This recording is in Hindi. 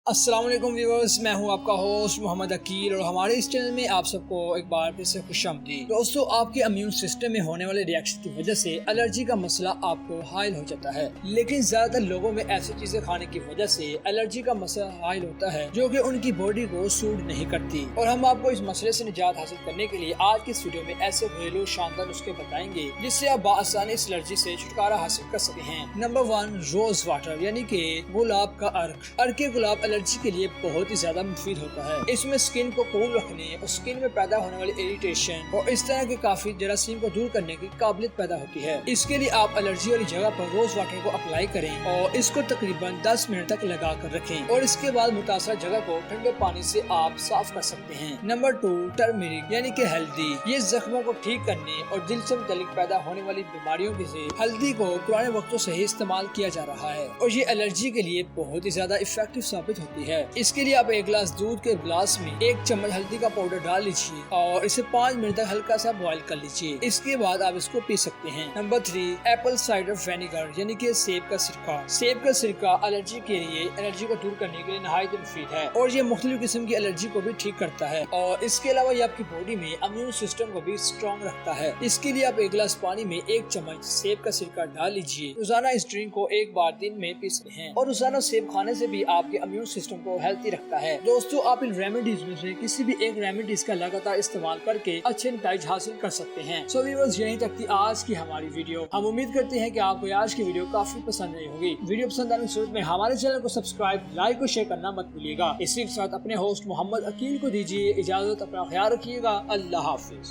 अस्सलाम वालेकुम व्यूअर्स, मैं हूं आपका होस्ट मोहम्मद अकील और हमारे इस चैनल में आप सबको एक बार फिर से खुशामदीद। दोस्तों, आपके इम्यून सिस्टम में होने वाले रिएक्शन की वजह से एलर्जी का मसला आपको हायल हो जाता है, लेकिन ज्यादातर लोगों में ऐसी चीजें खाने की वजह से एलर्जी का मसला हायल होता है जो कि उनकी बॉडी को सूट नहीं करती। और हम आपको इस मसले से निजात हासिल करने के लिए आज की इस वीडियो में ऐसे घरेलू शानदार नुस्खे बताएंगे जिससे आप बाआसानी इस एलर्जी से छुटकारा हासिल कर सकते हैं। नंबर 1, रोज वाटर यानी कि गुलाब का अर्क। अर्क गुलाब एलर्जी के लिए बहुत ही ज्यादा मुफीद होता है। इसमें स्किन को कूल रखने और स्किन में पैदा होने वाली इरिटेशन और इस तरह के काफी जरासीम को दूर करने की काबिलियत पैदा होती है। इसके लिए आप एलर्जी वाली जगह पर रोज वाटर को अप्लाई करें और इसको तकरीबन 10 मिनट तक लगा कर रखें और इसके बाद मुतासर जगह को ठंडे पानी से आप साफ कर सकते हैं। नंबर 2, टर्मरिक यानी कि हल्दी। ये जख्मों को ठीक करने और दिल से मुतालिक पैदा होने वाली बीमारियों के से हल्दी को पुराने वक्तों से ही इस्तेमाल किया जा रहा है और ये एलर्जी के लिए बहुत ही ज्यादा इफेक्टिव साबित होती है। इसके लिए आप एक गिलास दूध के गिलास में 1 चम्मच हल्दी का पाउडर डाल लीजिए और इसे 5 मिनट तक हल्का सा बॉईल कर लीजिए। इसके बाद आप इसको पी सकते हैं। नंबर 3, एप्पल साइडर विनेगर यानी कि सेब का सिरका। सेब का सिरका एलर्जी के लिए एलर्जी को दूर करने के लिए नहायत मुफीद है और ये मुख्तलिफ किस्म की एलर्जी को भी ठीक करता है और इसके अलावा ये आपकी बॉडी में इम्यून सिस्टम को भी स्ट्रॉन्ग रखता है। इसके लिए आप एक गिलास पानी में 1 चम्मच सेब का सिरका डाल लीजिए। रोजाना इस ड्रिंक को एक बार दिन में पी सकते हैं और रोजाना सेब खाने से भी आपके इम्यून सिस्टम को हेल्थी रखता है। दोस्तों, आप इन रेमेडीज में से किसी भी एक रेमेडीज का लगातार इस्तेमाल करके अच्छे नतीजे हासिल कर सकते हैं। सो व्यूअर्स, यहीं तक थी आज की हमारी वीडियो। हम उम्मीद करते हैं कि आपको आज की वीडियो काफी पसंद आई होगी। वीडियो पसंद आने की सूरत में हमारे चैनल को सब्सक्राइब, लाइक और शेयर करना मत भूलिएगा। इसी के साथ अपने होस्ट मोहम्मद अकील को दीजिए इजाजत। अपना ख्याल रखिएगा। अल्लाह हाफिज।